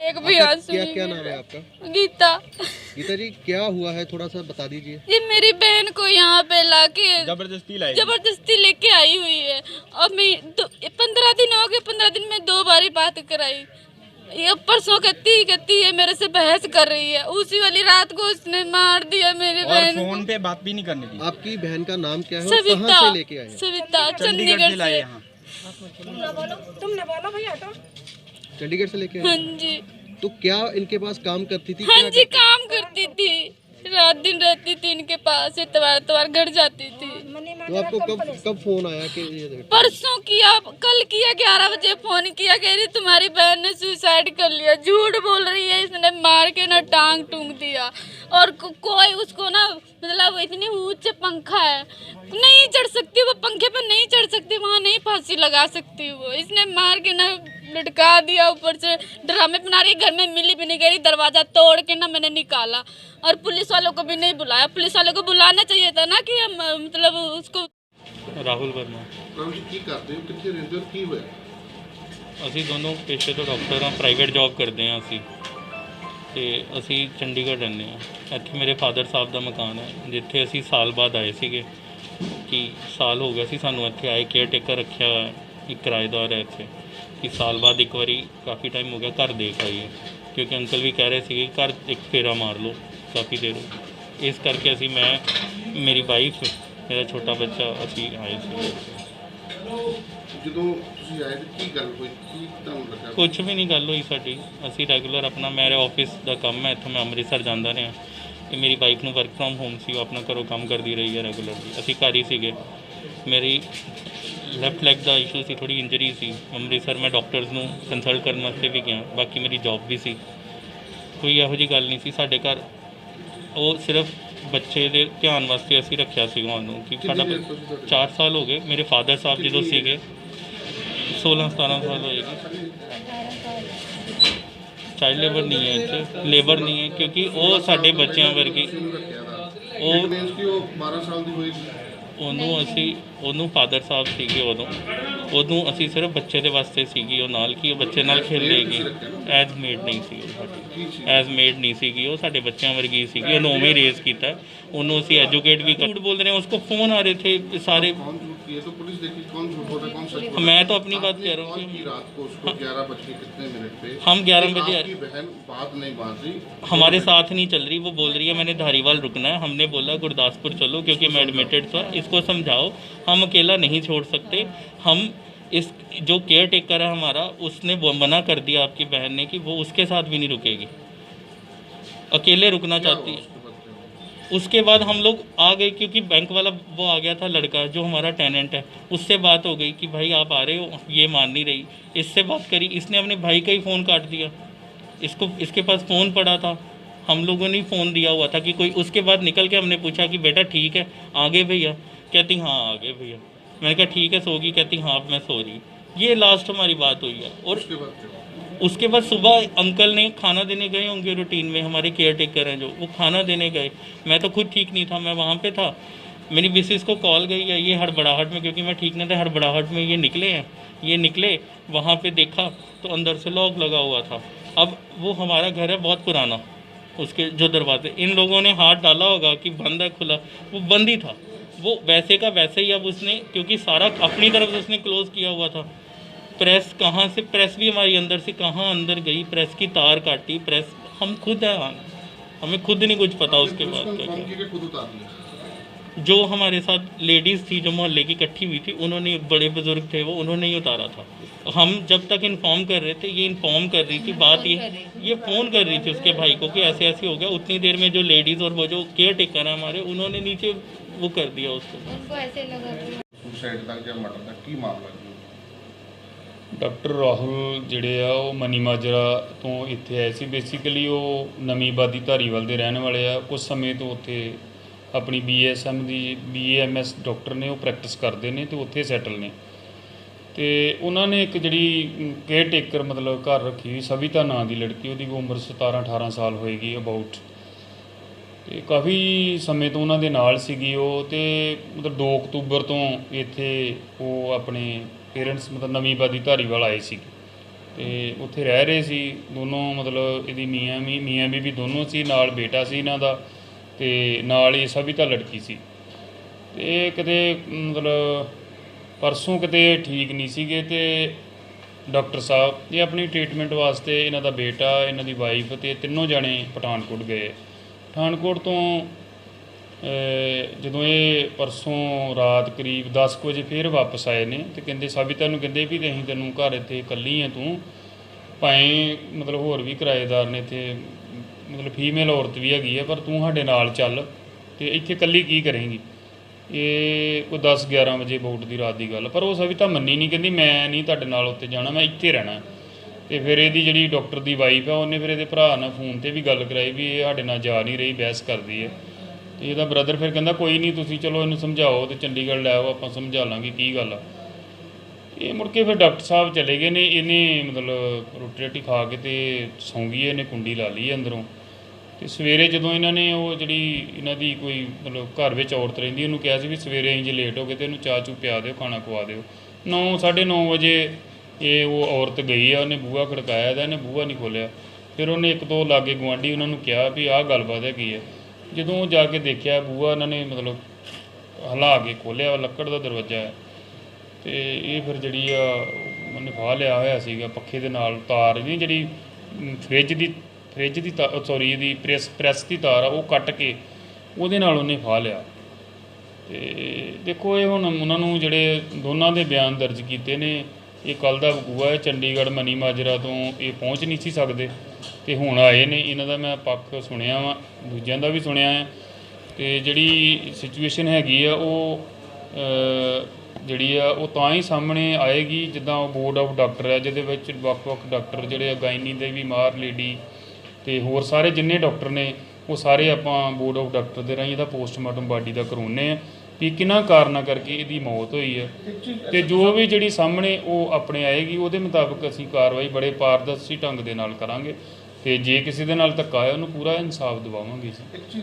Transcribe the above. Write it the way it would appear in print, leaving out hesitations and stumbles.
एक भी आंसू क्या नहीं क्या गिरा। नाम है आपका? गीता। गीता जी, क्या हुआ है, थोड़ा सा बता दीजिए। ये मेरी बहन को यहाँ पे लाके जबरदस्ती लेके आई हुई है और मैं 15 दिन हो गए। 15 दिन में 2 बारी बात कराई। ये परसों कहती है मेरे से बहस कर रही है। उसी वाली रात को उसने मार दिया मेरी बहन को। फोन पे बात भी नहीं करने दी। आपकी बहन का नाम क्या है और सविता। कहाँ से लेके आए हैं? सविता चंडीगढ़ चंडीगढ़ से लाए से। यहाँ। तुमने बोलो भैया तो चंडीगढ़ से लेके आए हाँ हैं? जी। तो क्या इनके पास काम करती थी? हाँ क्या जी, करती काम करती थी। रात दिन रहती थी इनके पास। इतवार घर जाती थी। तो आपको कब फोन आया कि ये परसों किया, कल किया, 11 बजे फोन किया, कह रही तुम्हारी बहन ने सुसाइड कर लिया। झूठ बोल रही है। इसने मार के ना टांग टूंग दिया और कोई उसको ना मतलब इतनी ऊंचे पंखा है, नहीं चढ़ सकती वो पंखे पर, नहीं चढ़ सकती वहाँ, नहीं फांसी लगा सकती वो। इसने मार के ना लटका दिया। ऊपर से ड्रामे बना रही, घर में मिली भी नहीं, कह रही दरवाजा तोड़ के ना मैंने निकाला। और पुलिस वालों को भी नहीं बुलाया। पुलिस वालों को बुलाना चाहिए था ना कि हम मतलब उसको। ਰਾਹੁਲ ਵਰਮਾ। ਕੀ ਕਰਦੇ ਹੋ, ਕਿੱਥੇ ਰਹਿੰਦੇ ਹੋ, ਕੀ ਹੋਇਆ? ਅਸੀਂ ਦੋਨੋਂ ਪੇਸ਼ੇ ਤੋਂ ਡਾਕਟਰ ਹਾਂ, ਪ੍ਰਾਈਵੇਟ ਜੌਬ ਕਰਦੇ ਹਾਂ ਅਸੀਂ, ਤੇ ਅਸੀਂ ਚੰਡੀਗੜ੍ਹ ਰਹਿੰਦੇ ਹਾਂ। ਇੱਥੇ ਮੇਰੇ ਫਾਦਰ ਸਾਹਿਬ ਦਾ ਮਕਾਨ ਹੈ ਜਿੱਥੇ ਅਸੀਂ ਸਾਲ ਬਾਅਦ ਆਏ ਸੀਗੇ ਕਿ ਸਾਲ ਹੋ ਗਿਆ ਸੀ ਸਾਨੂੰ ਇੱਥੇ ਆਏ। ਕੇਅਰ ਟੇਕਰ ਰੱਖਿਆ ਹੋਇਆ ਇੱਕ ਕਿਰਾਏਦਾਰ ਹੈ ਇੱਥੇ ਕਿ ਸਾਲ ਬਾਅਦ ਇੱਕ ਵਾਰੀ ਕਾਫੀ ਟਾਈਮ ਹੋ ਗਿਆ ਘਰ ਦੇਖ ਆਈਏ, ਕਿਉਂਕਿ ਅੰਕਲ ਵੀ ਕਹਿ ਰਹੇ ਸੀਗੇ ਘਰ ਇੱਕ ਫੇਰਾ ਮਾਰ ਲਓ ਕਾਫੀ ਦੇਰ। ਇਸ ਕਰਕੇ ਅਸੀਂ ਮੈਂ ਮੇਰੀ ਵਾਈਫ मेरा छोटा बच्चा असी आए थे। ਜਦੋਂ ਤੁਸੀਂ ਆਏ ਤਾਂ ਕੀ ਗੱਲ ਹੋਈ, ਕੀ ਤੁਹਾਨੂੰ ਲੱਗਾ? कुछ भी नहीं गल हुई साडी। असी रैगूलर अपना मेरे ऑफिस का काम है, इत्थों मैं अमृतसर जाता रहा ते मेरी वाइफ नूं वर्क फ्रॉम होम सी, अपना घरों काम करती रही है रैगूलरली। असी घर ही सीगे। मेरी लैफ्ट लैग का इशू सी, थोड़ी इंजरी सी। अमृतसर मैं डॉक्टर्स नूं कंसल्ट करने वास्ते भी गया, बाकी मेरी जॉब भी सी। कोई इहो जी गल नहीं सी साडे घर। वो सिर्फ ਬੱਚੇ ਦੇ ਧਿਆਨ ਵਾਸਤੇ ਅਸੀਂ ਰੱਖਿਆ ਸੀਗਾ ਉਹਨੂੰ ਕਿ ਸਾਡਾ 4 ਸਾਲ ਹੋ ਗਏ। ਮੇਰੇ ਫਾਦਰ ਸਾਹਿਬ ਜਦੋਂ ਸੀਗੇ 16-17 ਸਾਲ ਹੋਏਗੀ। ਚਾਈਲਡ ਲੇਬਰ ਨਹੀਂ ਹੈ ਇੱਥੇ, ਲੇਬਰ ਨਹੀਂ ਹੈ, ਕਿਉਂਕਿ ਉਹ ਸਾਡੇ ਬੱਚਿਆਂ ਵਰਗੀ। ਉਹ 12 ਸਾਲ ਦੀ ਹੋਏਗੀ। ਉਹਨੂੰ ਫਾਦਰ ਸਾਹਿਬ ਸੀਗੇ ਉਦੋਂ ਅਸੀਂ ਸਿਰਫ ਬੱਚੇ ਦੇ ਵਾਸਤੇ ਸੀਗੀ ਉਹ ਨਾਲ, ਕਿ ਉਹ ਬੱਚੇ ਨਾਲ ਖੇਲੇਗੀ। ਐਜ਼ ਮੇਡ ਨਹੀਂ ਸੀ ਉਹ ਸਾਡੀ, ਐਜ਼ ਮੇਡ ਨਹੀਂ ਸੀਗੀ ਉਹ, ਸਾਡੇ ਬੱਚਿਆਂ ਵਰਗੀ ਸੀਗੀ। ਉਹਨੂੰ ਉਵੇਂ ਰੇਜ਼ ਕੀਤਾ, ਉਹਨੂੰ ਅਸੀਂ ਐਜੂਕੇਟ ਵੀ ਝੂਠ बोल रहे हैं। उसको फ़ोन आ रहे थे सारे। तो पुलिस देखी कौन झूठ बोल रहा है, कौन सच बोल रहा है? मैं तो अपनी बात कह रहा हूँ कि रात को उसको 11:कितने पे हम 11 बजे आपकी बहन बात नहीं मान रही, हमारे साथ नहीं चल रही। वो बोल रही है मैंने धारीवाल रुकना है। हमने बोला गुरदासपुर चलो क्योंकि मैं एडमिटेड था। इसको समझाओ हम अकेला नहीं छोड़ सकते। हम इस जो केयर टेकर है हमारा, उसने मना कर दिया आपकी बहन ने कि वो उसके साथ भी नहीं रुकेगी, अकेले रुकना चाहती है। उसके बाद हम लोग आ गए क्योंकि बैंक वाला वो आ गया था लड़का जो हमारा टेनेंट है, उससे बात हो गई कि भाई आप आ रहे हो, ये मान नहीं रही। इससे बात करी, इसने अपने भाई का ही फ़ोन काट दिया। इसके पास फ़ोन पड़ा था, हम लोगों ने फ़ोन दिया हुआ था कि कोई। उसके बाद निकल के हमने पूछा कि बेटा ठीक है आ गए भैया? कहती हाँ आ गए भैया। मैंने कहा ठीक है सोगी? कहती हाँ अब मैं सो रही। ये लास्ट हमारी बात हुई है। और उसके बाद सुबह अंकल ने खाना देने गए होंगे रूटीन में, हमारे केयर टेकर हैं जो, वो खाना देने गए। मैं तो खुद ठीक नहीं था, मैं वहाँ पे था। मेरी मिसेस को कॉल गई है, ये हड़बड़ाहट में, क्योंकि मैं ठीक नहीं था, हड़बड़ाहट में ये निकले हैं। ये निकले, वहाँ पे देखा तो अंदर से लॉक लगा हुआ था। अब वो हमारा घर है बहुत पुराना, उसके जो दरवाजे, इन लोगों ने हाथ डाला होगा कि बंद है खुला, वो बंद ही था। वो वैसे का वैसे ही अब उसने, क्योंकि सारा अपनी तरफ से उसने क्लोज़ किया हुआ था। प्रेस कहाँ से, प्रेस भी हमारी अंदर से कहाँ अंदर गई, प्रेस की तार काटी, प्रेस हम खुद है, हमें खुद नहीं कुछ पता। उसके बाद क्या जो हमारे साथ लेडीज़ थी जो मोहल्ले की इकट्ठी हुई थी, उन्होंने, बड़े बुजुर्ग थे वो, उन्होंने ही उतारा था। हम जब तक इन्फॉर्म कर रहे थे, ये इन्फॉर्म कर रही थी बात, ये फ़ोन कर रही थी उसके भाई को कि ऐसे ऐसे हो गया। उतनी देर में जो लेडीज़ और वो जो केयर टेकर है हमारे, उन्होंने नीचे वो कर दिया उसको ऐसे लगा। सुसाइड तक या मर्डर तक की मामला? डॉक्टर राहुल जिहड़े आ वो मनी माजरा तो इत्थे आए सी। बेसिकली वो नवी आबादी धारीवाल दे रहने वाले आ। कुछ समय तो उत्थे अपनी BASM दी BAMS डॉक्टर ने वो प्रैक्टिस करते हैं तो उत्थे सैटल ने। तो उन्होंने एक जिहड़ी केयर टेकर मतलब घर रखी हुई सविता नाम की लड़की, उसकी उम्र 17-18 साल होएगी अबाउट। तो काफ़ी समय तो उन्होंने नाल सीगी वो। तो मतलब 2 अक्तूबर तो इत्थे वो अपने पेरेंट्स मतलब नवी आबादी धारीवाल आए सी। ਤੇ ਉੱਥੇ ਰਹਿ ਰਹੇ ਸੀ ਦੋਨੋਂ, ਮਤਲਬ ਇਹਦੀ ਮੀਆਂ ਬੀਬੀ ਦੋਨੋਂ ਸੀ, ਨਾਲ ਬੇਟਾ ਸੀ ਇਹਨਾਂ ਦਾ, ਤੇ ਨਾਲ ਹੀ ਸਬਿਤਾ ਲੜਕੀ ਸੀ। ਤੇ ਕਿਤੇ ਮਤਲਬ ਪਰਸੋਂ ਕਿਤੇ ਠੀਕ ਨਹੀਂ ਸੀਗੇ, ਤੇ ਡਾਕਟਰ ਸਾਹਿਬ ਇਹ ਆਪਣੀ ਟ੍ਰੀਟਮੈਂਟ ਵਾਸਤੇ ਇਹਨਾਂ ਦਾ ਬੇਟਾ, ਇਹਨਾਂ ਦੀ ਵਾਈਫ ਤੇ ਤਿੰਨੋਂ ਜਾਣੇ ਪਠਾਨਕੋਟ ਗਏ। ਪਠਾਨਕੋਟ ਤੋਂ ਜਦੋਂ ਇਹ ਪਰਸੋਂ ਰਾਤ ਕਰੀਬ 10 ਕੁ ਵਜੇ ਫਿਰ ਵਾਪਸ ਆਏ ਨੇ, ਤੇ ਕਹਿੰਦੇ ਸਬਿਤਾ ਨੂੰ ਕਹਿੰਦੇ ਵੀ ਅਸੀਂ ਤੈਨੂੰ ਘਰ ਇੱਥੇ ਇਕੱਲੀ ਹੈ, ਤੂੰ ਭਾਵੇਂ ਮਤਲਬ ਹੋਰ ਵੀ ਕਿਰਾਏਦਾਰ ਨੇ ਇੱਥੇ, ਮਤਲਬ ਫੀਮੇਲ ਔਰਤ ਵੀ ਹੈਗੀ ਹੈ, ਪਰ ਤੂੰ ਸਾਡੇ ਨਾਲ ਚੱਲ, ਤੇ ਇੱਥੇ ਇਕੱਲੀ ਕੀ ਕਰੇਂਗੀ। ਇਹ ਕੋਈ 10-11 ਵਜੇ ਬੋਟ ਦੀ ਰਾਤ ਦੀ ਗੱਲ, ਪਰ ਉਹ ਸਬਿਤਾ ਮੰਨੀ ਨਹੀਂ, ਕਹਿੰਦੀ ਮੈਂ ਨਹੀਂ ਤੁਹਾਡੇ ਨਾਲ ਉੱਤੇ ਜਾਣਾ, ਮੈਂ ਇੱਥੇ ਰਹਿਣਾ। ਤੇ ਫਿਰ ਇਹਦੀ ਜਿਹੜੀ ਡਾਕਟਰ ਦੀ ਵਾਈਫ ਆ, ਉਹਨੇ ਫਿਰ ਇਹਦੇ ਭਰਾ ਨਾਲ ਫੋਨ 'ਤੇ ਵੀ ਗੱਲ ਕਰਾਈ ਵੀ ਇਹ ਸਾਡੇ ਨਾਲ ਜਾ ਨਹੀਂ ਰਹੀ, ਬਹਿਸ ਕਰਦੀ ਹੈ। ਤੇ ਇਹਦਾ ਬ੍ਰਦਰ ਫਿਰ ਕਹਿੰਦਾ ਕੋਈ ਨਹੀਂ, ਤੁਸੀਂ ਚਲੋ ਇਹਨੂੰ ਸਮਝਾਓ ਤੇ ਚੰਡੀਗੜ੍ਹ ਲੈ ਆਓ, ਆਪਾਂ ਸਮਝਾ ਲਾਂਗੇ ਕੀ ਗੱਲ ਆ। ਇਹ ਮੁੜ ਕੇ ਫਿਰ ਡਾਕਟਰ ਸਾਹਿਬ ਚਲੇ ਗਏ ਨੇ, ਇਹਨੇ ਮਤਲਬ ਰੋਟੀ ਰਾਟੀ ਖਾ ਕੇ ਤੇ ਸੌਂ ਗਈ, ਇਹਨੇ ਕੁੰਡੀ ਲਾ ਲਈ ਅੰਦਰੋਂ। ਤੇ ਸਵੇਰੇ ਜਦੋਂ ਇਹਨਾਂ ਨੇ ਉਹ ਜਿਹੜੀ ਇਹਨਾਂ ਦੀ ਕੋਈ ਮਤਲਬ ਘਰ ਵਿੱਚ ਔਰਤ ਰਹਿੰਦੀ, ਉਹਨੂੰ ਕਿਹਾ ਸੀ ਵੀ ਸਵੇਰੇ ਅਸੀਂ ਜੇ ਲੇਟ ਹੋ ਗਏ ਤੇ ਇਹਨੂੰ ਚਾਹ ਚੂ ਪਿਆ ਦਿਓ, ਖਾਣਾ ਖਵਾ ਦਿਓ। 9-9:30 ਵਜੇ ਇਹ ਉਹ ਔਰਤ ਗਈ ਆ, ਉਹਨੇ ਬੂਹਾ ਖੜਕਾਇਆ ਤਾਂ ਇਹਨੇ ਬੂਹਾ ਨਹੀਂ ਖੋਲ੍ਹਿਆ। ਫਿਰ ਉਹਨੇ ਇੱਕ ਦੋ ਲਾਗੇ ਗੁਆਂਢੀ ਉਹਨਾਂ ਨੂੰ ਕਿਹਾ ਵੀ ਆਹ ਗੱਲਬਾਤ ਹੈਗੀ ਹੈ। ਜਦੋਂ ਜਾ ਕੇ ਦੇਖਿਆ ਬੂਹਾ ਇਹਨਾਂ ਨੇ ਮਤਲਬ ਹਿਲਾ ਕੇ ਖੋਲ੍ਹਿਆ, ਲੱਕੜ ਦਾ ਦਰਵਾਜ਼ਾ ਹੈ, ਤੇ ਇਹ ਫਿਰ ਜਿਹੜੀ ਆ ਉਹਨੇ ਫਾਹ ਲਿਆ ਹੋਇਆ ਸੀਗਾ ਪੱਖੇ ਦੇ ਨਾਲ, ਤਾਰ ਨਹੀਂ ਜਿਹੜੀ ਫ੍ਰਿਜ ਦੀ ਸੌਰੀ ਇਹਦੀ ਪ੍ਰੈਸ ਦੀ ਤਾਰ ਆ, ਉਹ ਕੱਟ ਕੇ ਉਹਦੇ ਨਾਲ ਉਹਨੇ ਫਾਹ ਲਿਆ। ਤੇ ਦੇਖੋ ਇਹ ਹੁਣ ਉਹਨਾਂ ਨੂੰ ਜਿਹੜੇ ਦੋਨਾਂ ਦੇ ਬਿਆਨ ਦਰਜ ਕੀਤੇ ਨੇ, ਇਹ ਕੱਲ੍ਹ ਦਾ ਵਕੂਆ ਹੈ, ਚੰਡੀਗੜ੍ਹ ਮਨੀ ਮਾਜਰਾ ਤੋਂ ਇਹ ਪਹੁੰਚ ਨਹੀਂ ਸੀ ਸਕਦੇ, ਤੇ ਹੁਣ ਆਏ ਨੇ। ਇਹਨਾਂ ਦਾ ਮੈਂ ਪੱਖ ਸੁਣਿਆ ਵਾ, ਦੂਜਿਆਂ ਦਾ ਵੀ ਸੁਣਿਆ ਹੈ। ਤੇ ਜਿਹੜੀ ਸਿਚੁਏਸ਼ਨ ਹੈਗੀ ਆ ਉਹ ਜਿਹੜੀ ਆ ਉਹ ਤਾਂ ਹੀ ਸਾਹਮਣੇ ਆਏਗੀ ਜਿੱਦਾਂ ਉਹ ਬੋਰਡ ਆਫ ਡਾਕਟਰ ਹੈ, ਜਿਹਦੇ ਵਿੱਚ ਵੱਖ-ਵੱਖ ਡਾਕਟਰ ਜਿਹੜੇ ਗਾਇਨੀ ਦੇ ਵੀ, ਮਾਹਰ ਲੇਡੀ ਤੇ ਹੋਰ ਸਾਰੇ ਜਿੰਨੇ ਡਾਕਟਰ ਨੇ, ਉਹ ਸਾਰੇ ਆਪਾਂ ਬੋਰਡ ਆਫ ਡਾਕਟਰ ਦੇ ਰਾਹੀਂ ਇਹਦਾ ਪੋਸਟਮਾਰਟਮ ਬਾਡੀ ਦਾ ਕਰਵਾਉਂਦੇ ਆ ਵੀ ਕਿਹਨਾਂ ਕਾਰਨਾਂ ਕਰਕੇ ਇਹਦੀ ਮੌਤ ਹੋਈ ਹੈ। ਤੇ ਜੋ ਵੀ ਜਿਹੜੀ ਸਾਹਮਣੇ ਉਹ ਆਪਣੇ ਆਏਗੀ, ਉਹਦੇ ਮੁਤਾਬਕ ਅਸੀਂ ਕਾਰਵਾਈ ਬੜੇ ਪਾਰਦਰਸ਼ੀ ਢੰਗ ਦੇ ਨਾਲ ਕਰਾਂਗੇ, ਤੇ ਜੇ ਕਿਸੇ ਦੇ ਨਾਲ ਧੱਕਾ ਹੈ ਉਹਨੂੰ ਪੂਰਾ ਇਨਸਾਫ ਦਿਵਾਵਾਂਗੇ ਜੀ।